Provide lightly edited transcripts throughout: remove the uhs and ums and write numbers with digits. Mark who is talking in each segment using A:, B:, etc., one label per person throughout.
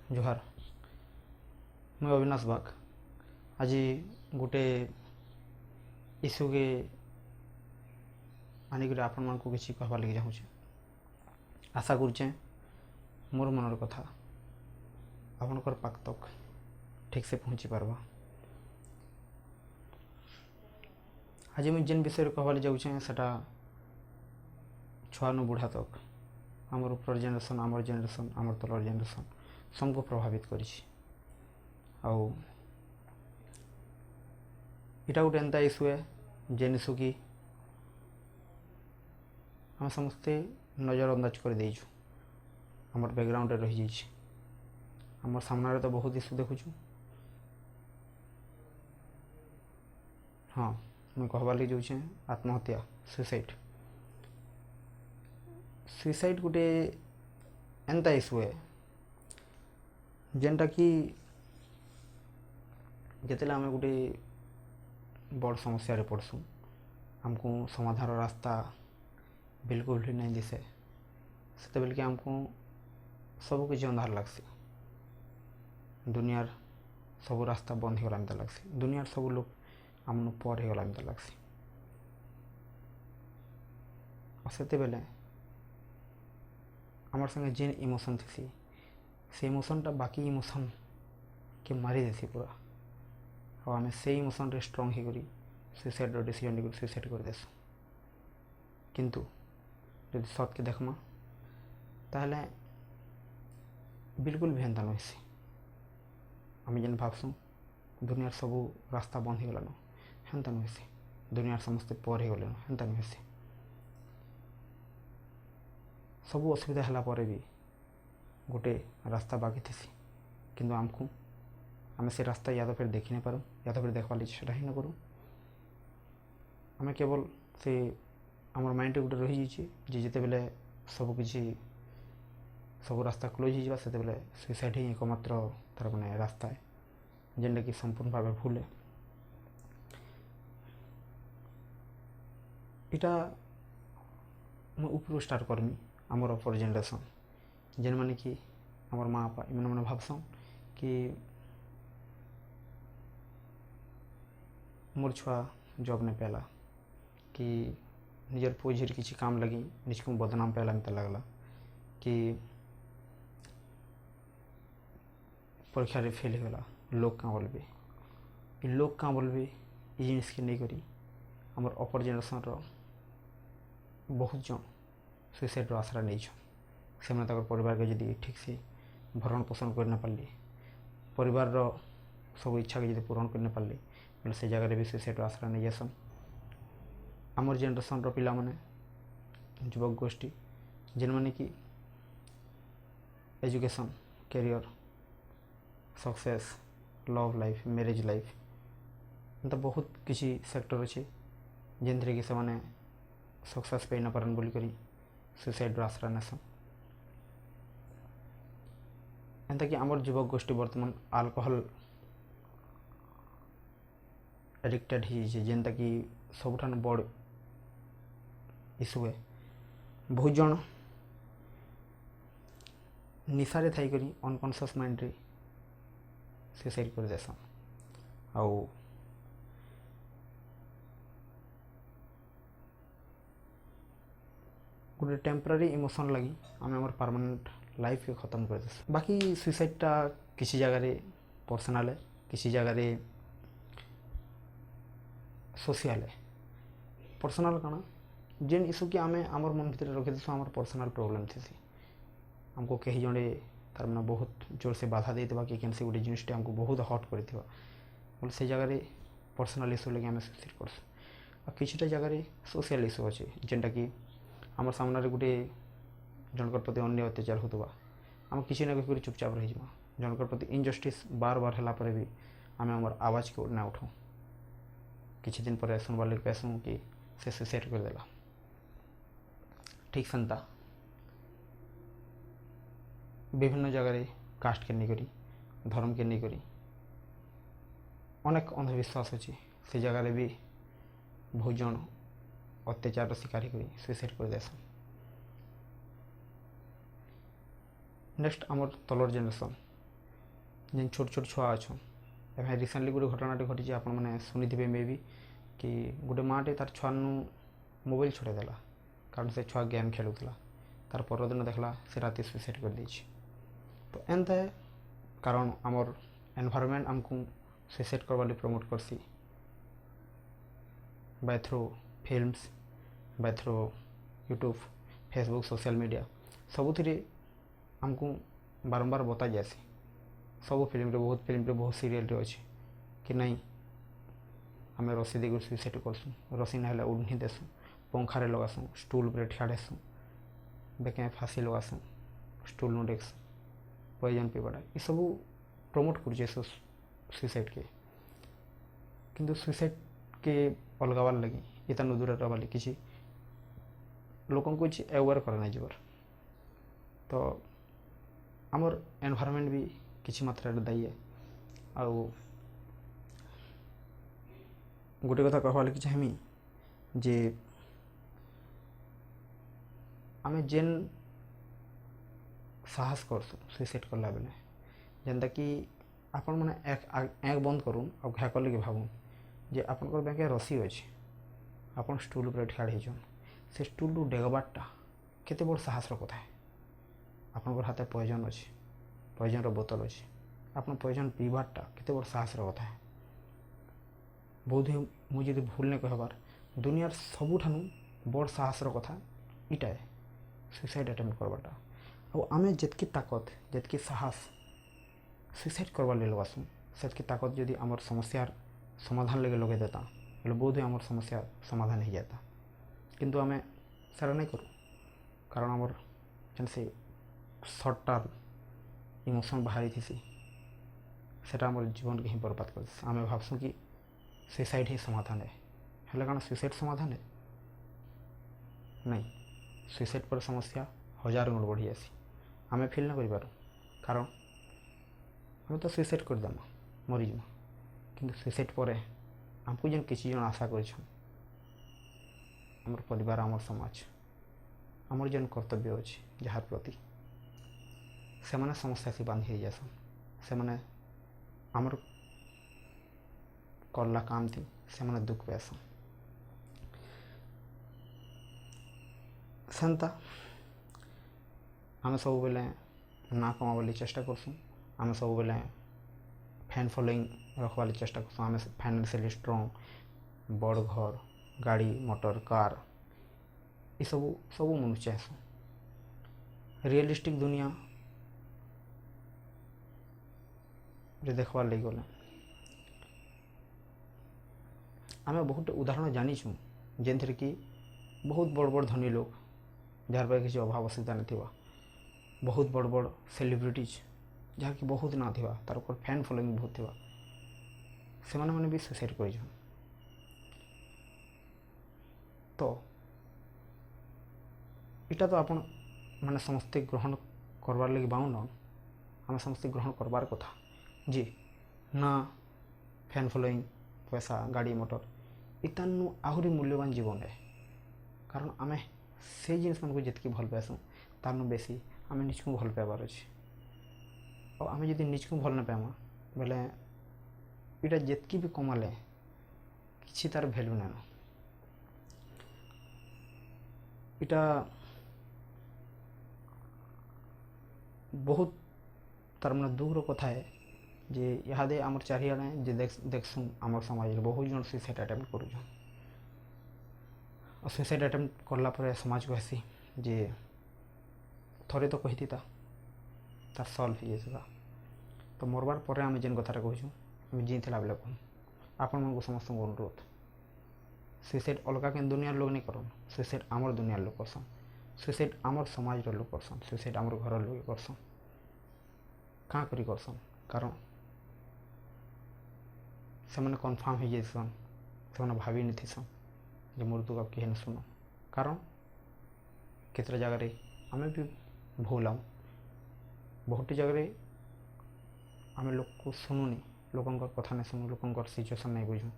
A: जोहार मैं अविनाश बाग आज गोटे इश्यू के आनिक आपण मान को किसी कहवा लगे चाहूँ। आशा करुचे मोर मनर कथा आपणकर पाख तक ठीक से पहुँची पार्बा। आज मुझे जेन विषय कहवा जाऊँ सेटा छुआ नु बुढ़ा तक आमर ऊपर जेनेरेशन आमर जेनेरेशन आमर तलर जेनेरेशन सबको प्रभावित करिछि। आउ इटा गोटे एंता इश्यू है जेन इश्यू की आम समस्ते नजर अंदाज कर देइछु। आमर बैकग्राउंड रही जाइछि आमर सामने तो बहुत इश्यू देखुछु। हाँ मैं कहवा लगे जाऊँ आत्महत्या सुसाइड सुसाइड गोटे एंता इश्यू है जेनटा कि जिते आम गोटे बड़ समस्या पड़सू आमको समाधान रास्ता बिल्कुल भी नहीं दिसे से बेल के आमको सब किसी अंधार लगसी। दुनियार सब रास्ता बंद हो गला लगसी। दुनियार सब लोग आमन पर हो गला लगसी। से बेले आमर संगे जेन इमोशन थी से इमोशनटा बाकी इमोशन के मारी देसी पूरा। और आम से इमोशन रे स्ट्रंग हो कर सुसाइड डिसीजन सुसाइड कर देसु। किंतु जब सत के देखमा ताहले बिल्कुल भी हेन्ता नुसी। आम जेन भावसु दुनियार सब रास्ता बंद हो गलान हेन्ता नुसी। दुनियार समस्ते पर हो गलान हेन्ता नुसी। सब असुविधा है पर भी गोटे रास्ता बाकी थी किंतु आमको आम से रास्ता या तो फिर देखी नहीं पारूँ या तो फिर देखवार चेष्टा ही न करूँ। आम केवल से आमर माइंड गोटे रही जाइए जिते बेले सबकि सब रास्ता क्लोज हो से बेले सुसाइड ही एकमात्र तार मैंने रास्ता है जेनटा कि संपूर्ण भाव भूल है। इटा मैं ऊपर स्टार्ट करमी आमर अपर जेनेरेशन जेन माने कि आमर माँ बापा इन मैंने भावसन कि मोर छुआ जॉब नहीं पाला कि निजर पुओ झीर किसी काम लगी निज को बदनाम पाला मत लगला कि परीक्षा रे फेल होगा लोग क्या बोलबे लोग क्या बोलबे ये जिनिस के नहीं करी आमर अपर जेनेरेशन रो बहुत जन सुसाइड आसरा नहीं से परिवार के जदि ठीक से भरण पोषण कर न पारे परिवार रो सब इच्छा के जब पूरण कर न पारे बोले से जगह भी सुसाइड आसरा नहीं जासन। आमर जेनेरेशन रो पिला माने युवक गोष्ठी जेन माने कि education career success love life marriage life तो बहुत किसी सेक्टर अच्छे जेन कि से माने सक्सेस पाई न पारन बोली करी सुसाइड आसरा नेसन। एंता कि आमर युवक गोष्ठी बर्तमान अल्कोहल एडिक्टेड ही जेनता कि सबुठान बड़ इश्यू है। बहुत जन निशारे थी करी अनकॉन्शियस माइंड रे सुसाइड कर देसन। आउ गोटे टेम्पररी इमोशन लगी आम आम परमानेंट लाइफ के खत्म कर देस। बाकी सुसाइडटा किसी जगह पर्सनाल है किसी जगह सोशल है। पर्सनाल कण जेन इश्यू कि आम आमर मन भर रखी देसु आमर पर्सनाल प्रॉब्लम थी हमको कहीं जड़े तार मैंने बहुत जोर से बाधा देवा कि कैसे गोटे जिनटे आमको बहुत हट कर से जगह पर्सनाल इश्यू लगे आम सुसाइड करसु। किसी जगह सोशल इश्यू अच्छे जेनटा कि आम सामने गोटे जनकर प्रति अन्य अत्याचार होता आम किसी ना कि चुपचाप रही जनकर प्रति इनजस्टिस बार बार है पर भी आम आम आवाज़ के ना उठाऊँ। किसी दिन पर सुनवार लगे पैसों कि से सुसाइड कर देला ठीक सेंता विभिन्न जगह कास्ट के नहीं करी धर्म के नहीं करी अनेक अंधविश्वास अच्छे से जगह भी बहुत जन अत्याचार शिकार करी सुसाइड कर देसन। नेक्स्ट आमर तलर जेनेरेशन जेन छोट छोट छुआ अच्छन एवं रिसेंटली गोटे घटनाटे घटी आपण मैंने शुणी मे भी कि गोटे माँटे तार छुआ मोबाइल छड़ाईदेला कारण से छुआ गेम खेलुला तार परदिन देखला से राति सुसाइड कर देछि। तो एंता है कारण आमर एनवायरनमेंट आमको सुसाइड करवाले प्रमोट करसी by through films by through YouTube Facebook social media सबुथिरे आमको बारंबार बता जासी सब फिल्म बहुत सीरियल अच्छे कि नहीं आम रसी देकर सुसाइड करसुँ रसी ना उन्ही देसुँ पंखारे लगासुँ स्टूल पर ठिया हेसुँ बेके फाँसी लगासुँ स्टूल नु डेकसुँ पॉइजन पीवाटा ये सब प्रमोट कर सुसाइड के किंतु सुसाइड के अलगावार लगी ये दूर रहा किसी लोक किसी अवेयर करना जीवर तो आमर एनवायरनमेंट भी किसी मात्रा दायी है। आउ गोटे कथा कहवा लगी चाहमी जे आमे जेन साहस करसु सुसाइड करला बेले जेनता कि आपण मैंने एक बंद करूँ और घा कल कि भावुन जे आपंकर बेके रसी अच्छे आपन स्टूल पर ठिया होचन से स्टूल रु डेगबाटा केते बड़ साहस कथा है। आपंकर हाथ पॉइजन अच्छे पॉइजन बोतल अच्छे आप पॉइजन पीवाटा केते बड़ साहस कथा है। बोध मुझे भूल नहीं कहबार दुनियार सबुठानु बड़ साहस कथा इटा है सुसाइड अटेम्प्ट करवाटा। और आमे जितकी ताकत जितकी साहस सुसाइड करवा ले लगासुँ सेतकी ताकत जदि आमर समस्यार समाधान लगे लगे देता बोले बोध आमर समस्या समाधान हो जाता किंतु आमे सारा नहीं करूँ कारण आमर जन से सर्ट टर्म इमोशन बाहरी थी सेटा आमर जीवन के ही बर्बाद कर आमे भावसुँ कि सुसाइड ही समाधान है हेल्ला कारण सुसाइड समाधान है नहीं सुसाइड पर समस्या हजार गुण बढ़ी जासी आमे फिल ना करूँ कारण आम तो सुसाइड करदेमा मरीजा कि सुसाइड पर आमको जेन किसी जन आशा कर परिवार आमर समाज आमर जेन कर्तव्य अच्छे जार प्रति से माने समस्या से बांधी जासन से माने आमर करला काम थी से माने दुख पासन सेंता आम सब बेले ना कमावाली चेष्टा करसुँ आम सब बेले फैन फॉलोइंग रखवाली चेष्टा करसुँ आम फाइनेंशियली स्ट्रंग बड़ घर गाड़ी मोटर कार ये सब मन चाहसुँ रियलिस्टिक दुनिया रे देखवार लगी गले आम बहुत उदाहरण जानीचु जेन थी कि बहुत बड़ बड़ धनी लोग जार पर किसी अभाव असुविधा नहीं बहुत बड़ बड़ सेलिब्रिटीज जहाँ कि बहुत ना थी तार फैन फॉलोइंग बहुत थी से मैंने भी सुसाइड कर तो इटा तो आपण मैंने समस्ते ग्रहण करवार लगी बाउंड आम समस्ते ग्रहण करवार कथा जी ना फैन फॉलोइंग पैसा गाड़ी मोटर इतानु आहरी मूल्यवान जीवन है कारण आम से जिन को जितकी भल पाइसुँ तार बेसी आम निज को भल पाइबार अच्छे और आम जब निज को भल ना पाइमा बोले इटा जितकी भी कमाले किसी तार भैल्यू ना इटा बहुत तार मैंने दुखर कथा है जे इहादे आमर चारिआडे जे देखसुँ आमर समाज बहुत जन सुसाइड अटेम्प्ट कर सुसाइड अटेम्प्ट करला पर समाज को हेसी जे थरे तो कही तार सल्व हो जाता तो मरबार पर आम जेन कथा कहूँ जीला बेले कहूँ आपण मन को समस्त अनुरोध सुसाइड अलग के दुनिया लोग नहीं करन सुसाइड आमर दुनिया लोग करसन सुसाइड आमर समाज लोग करसन सुसाइड आमर घर लोग करसन कहाँ करी करसन कारण से मैंने कन्फर्म हो जासन से भावी नहीं थी जो मृत्यु का कहे सुन कारण केतरा जगह आम भी भूल आम बहुत जगह आम लोग को शुणुनी लोक कथा नहीं शुणु लोक सिचुएसन नहीं बुझू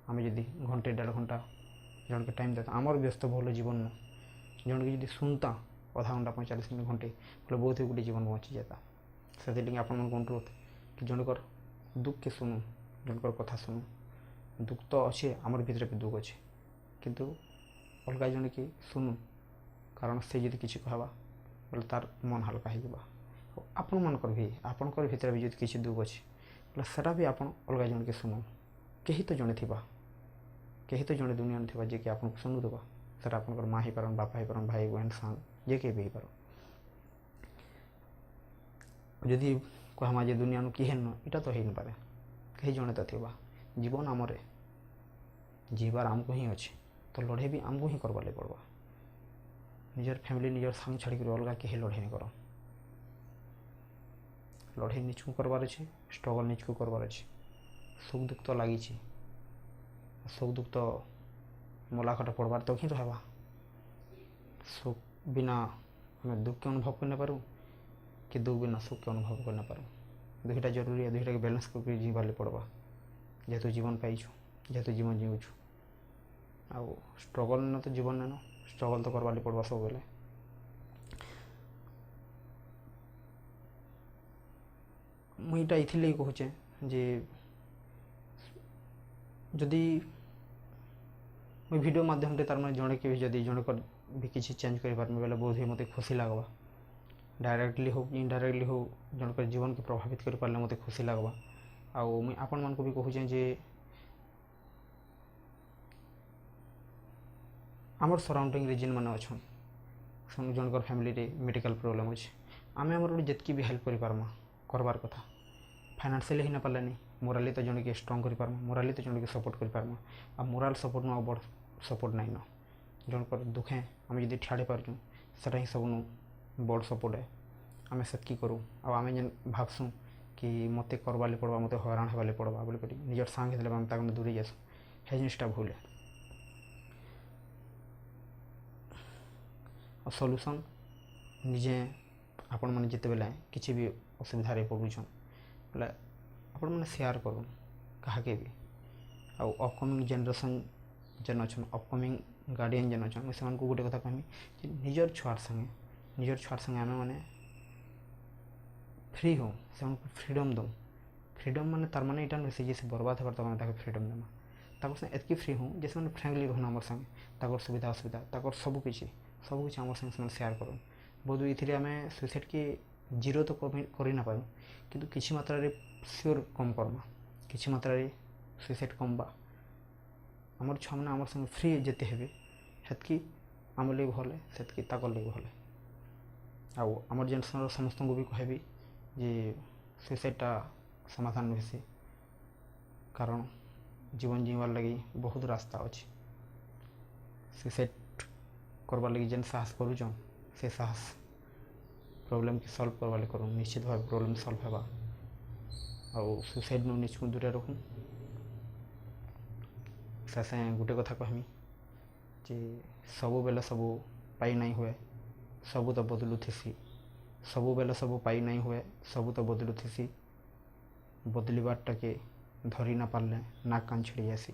A: आम जदि घंटे 1.5 घंटा जन के टाइम देता आमर व्यस्त बहुल जीवन जन के जब सुनता आधा घंटा 45 मिनट घंटे बोले बहुत ही गोटे जीवन बची जाता से आप अनुरोध कि जनकर दुख के शुणु जनकर कथा शुणु दुख तो अच्छे आमर भितर भी दुख अच्छे किंतु अलग जन कि शुणु कारण से जब किसी कहवा बोले तार मन हल्का हो आपण मनकर भी आपणकर भितर भी जो किसी दुख अच्छे बोले सेटा भी आप अलग जन के शुणु कहीं तो जड़े थी कहीं तो जड़े दुनिया में थी जे कि आपको शुणुवा सर आपंकर माँ हो पारन बापा हो पारन भाई बहन सांग जे के भी हो पार जदि कहमा जे दुनिया किए न इटा तो हो न पारे कहीं जड़े तो थी जीवन आमरे जीवार आमको ही अच्छे तो लड़े भी आमको ही करवा पड़वा निजर फैमिली निजर सांग छाड़ी अलग कहीं लड़े नहीं कर लड़े निजको करवार अच्छे स्ट्रगल निजको करवार अच्छे सुख दुख तो लगी सुख दुख तो मुलाकात पड़वार तो ही रहा सुख बिना हमें दुख के अनुभव कर पारूँ कि दुख बिना सुख के अनुभव कर पारूँ दुईटा जरूरी है दुईटा के बैलेंस करके जीवार पड़वा जेहेतु जीवन पाइछु जेहेतु जीवन जीवुछु आउ स्ट्रगल न तो जीवन न स्ट्रगल तो करवा पड़वा सब बेले मुईटा इथिले कहूचे जे जदि मुझे वीडियो माध्यम तार मैंने जड़े के जदि जड़े भी किसी चेंज कर पार्मी बोले बहुत ही मत खुशी लगवा डायरेक्टली हो कि इनडायरेक्टली हो जनकर जीवन के प्रभावित कर पारे मत खुशी लगवा आउ मुई आपण मान को भी कहूचे जे आमर सराउंडिंग जेन मैंने अच्छा जनकर फैमिली रे मेडिकल प्रॉब्लम अच्छे आम आमर जितकी भी हेल्प करमा करवार कथा फाइनेंशियली ही ना पार्लानी मोराली तो जन के स्ट्रंग कर पार्मा मोराली तो जन के सपोर्ट कर पार्मा आ मोराल सपोर्ट न बड़ सपोर्ट नाइन जनकर दुखे आम जब ठाड़े पार्चु से ही सब बड़ सपोर्ट है आम से करूँ आम जेन भावसुँ कि मत करवा पड़वा मत हैरान होगा पड़वा बोल निजर सांग होते दूरी जासु हे जिनटा भूल है सल्यूशन निजे आपण मैंने जिते बेले किसी भी असुविधा पड़ुन बोले आपण मैंने शेयर करूँ कहा के भी आउ अपकमिंग जेनरेशन जेन अच्छा अपकमिंग गार्डियन जेन अच्छा से गोटे कथा कहमी निजर छुआर संगे आम मैंने फ्री हो से फ्रीडम दूँ फ्रीडम माने तार माने इटा नुहे से बर्बाद होकर तक फ्रीडम देमा ताको एतकी फ्री हूँ जैसे मैंने फ्रेंकली रहूँ आम संगे ताकर सुविधा असुविधा ताकर सबकि आम संगे शेयर करूँ बहुत ये आम सुइसाइड के जीरो तो कर ना पारूँ किंतु किसी मात्रा रे श्योर कम करमा किसी मात्रा रे सुइसाइड कम बा आमर छुआ मैंने आम संगे फ्री जिते हे हेतकी आम लगे भले से ताकर लगे भले आउ आमर जेनरेशन समस्त को भी कहबी जे सुइसाइडटा समाधान नुहे कारण जीवन जीवार लगी बहुत रास्ता अच्छे सुइसाइड करवार लगी जेन साहस करूँ से साहस प्रॉब्लम की सॉल्व करवा करूँ निश्चित भाव प्रॉब्लम सॉल्व होगा आउ सुइसाइड नु निज को दूरे रखूँ से गोटे कथा कहमी जे सबु बेले सबू पाई नहीं हुए सबू तो बदलुथी सबु बेले सबू पाई नहीं हुए सबू तो बदलुथी बदलवारटा के धरी ना पारले नाक कान छिड़ी आसी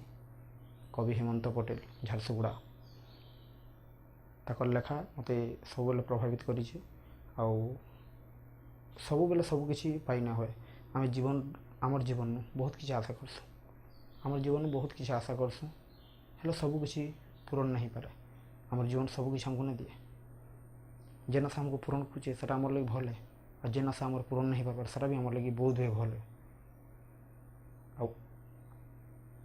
A: कवि हेमंत पटेल झारसुगुड़ा ताकर लेखा मत सब बेले प्रभावित करी सबु बेले सब किसी पाई ना हुए आम जीवन आमर जीवन बहुत किसी आशा करसुँ आमर जीवन बहुत किसी आशा करसुँ हेलो सब किसी पूरण नहीं पारे आमर जीवन सब किसी हमको नहीं दिए जेन आशा हमको पूरण करुचे से आमर लगे भल है और जेन आशा आमर पूरण नहीं पार से भी आमर लगे बहुत हुए भल है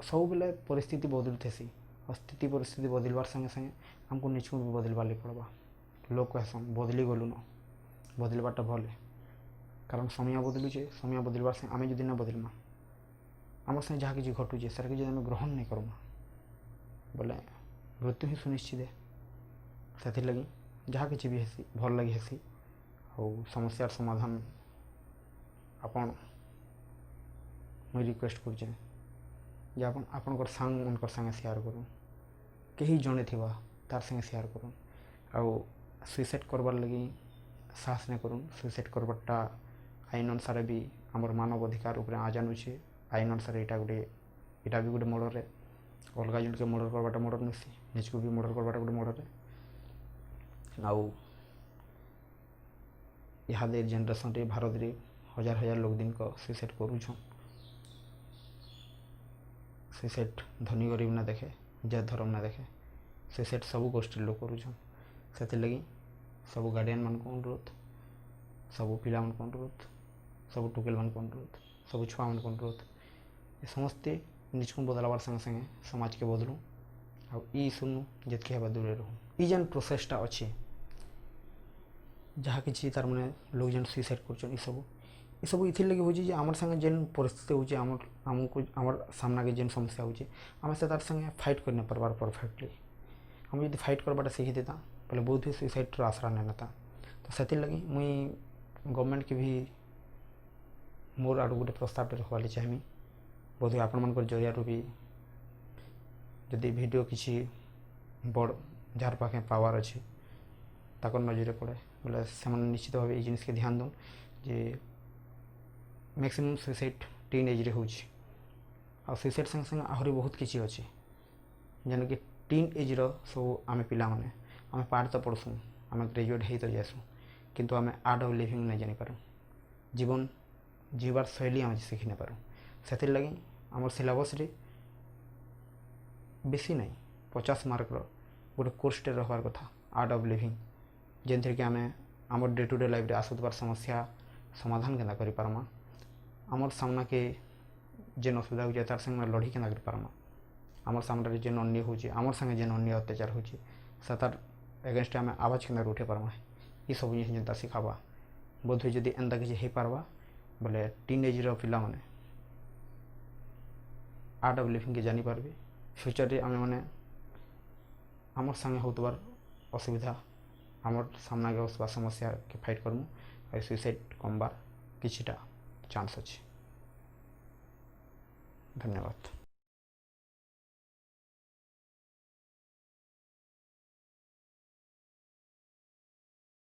A: सब बेले परिस्थिति बदलुथेसी और स्थिति परिस्थिति बदलवार संगे संगे हमको निज को भी बदलवार पड़वा लोग कहसन बदली गलु न बदलवाटा भल है कारण समय बदलुचे समय बदलवार संगे आम जदि ना बदलमा आम संगे जहाँ किसी घटुचे से आम ग्रहण नहीं करमा बोले मृत्यु ही सुनिश्चित है से लगी जहाँ किसी भी हेसी भल लगी हेसी और समस्यार समाधान आपण मुझे रिक्वेस्ट करुचे जे आपणकर सांग मनकर संगे शेयर करूँ कहीं जड़े थी तार संगे शेयर करूँ आउ सुइसाइड करवार लगी साहस नहीं करूँ सुइसाइड करवाटा आईन अनुसार भी आमर मानव अधिकार उपर आ जानुचे आईन अनुसार यहाँ भी गोटे मर्डर है अलग जन के मर्डर करवाटा मर्डर नुसी निज को भी मर्डर करवाटा गोटे मर्डर है आउ इहादे जेनरेशन रे भारत रे हजार हजार लोग दिन को सुइसाइड करूछन। सुइसाइड धनी गरीब ना देखे, जात धर्म ना देखे, सुइसाइड सब गोष्ठी लोग करूछन। से लगी सब गार्डियन मान को अनुरोध, सब पिला मान को अनुरोध, सब टुकेल मान को अनुरोध, सब छुआ मान को अनुरोध, समस्ते निज को बदलवार संगे संगे समाज के बदलू आ सुनू जितके हेबा दूरे रहूँ। ई जेन प्रोसेसटा अच्छी जहाँ कि तार मैंने लोग जेन सुइसाइड कर सब इथि लगे हो आमर संगे जेन परिस्थिति होचे आमको आमर सामना के जेन समस्या होचे आम से तार संगे फाइट करने पारबार परफेक्टली हम यदि फाइट करवाटा शिखी देता पहले बहुत ही सुइसाइड आसरा नहीं नाता। तो से लगी मुई गवर्नमेंट के भी मोर आड़ गोटे प्रस्ताव रखवाली चाहिए बोध हुए आपण मान जरिया भी जदि वीडियो किसी बड़ जार पाखे पावर अच्छे ताकर नजर पड़े बोले से निश्चित भाव ये जिनिस के ध्यान दूँ J maximum suicide teen age रे होची आ सुइसाइड संगे संगे आहरी बहुत किसी अच्छे जेन कि टीन एज रो सब आम पिला माने आम पाठ तो पढ़सुँ आम ग्रेजुएट हो तो जासुँ किंतु आम आर्ट ऑफ लिविंग नहीं जानी पारूँ जीवन जीवार शैली आम शिखी नहीं पारूँ। से लगी आम सिलेबस रे बेसी नहीं 50 मार्क गोटे कोर्सटे रखबार कथा आर्ट ऑफ लिविंग जेन कि आम आम डे टू डे लाइफ आसुबार समस्या समाधान केना करि पारमा आमर सामना के जेन असुविधा हो तार संगे लड़ी केना करि पारमा आमर सामने जेन अन्य होचे आमर संगे जेन अन्य अत्याचार होचे से तार एगेंस्ट आम आवाज केना उठे पारमा ये सब जिनिस जेनता शिखाबा बोध हुए जदि एंता किसी हो पारबा बोले टीन एज पिला माने आर्ट ऑफ लिविंग के जानी पारबे फ्यूचर रे आम मैंने आमर संगे होतबार असुविधा आमर सामना के समस्या के फाइट करमु और सुइसाइड कमबार किछिटा चांस अच्छे। धन्यवाद।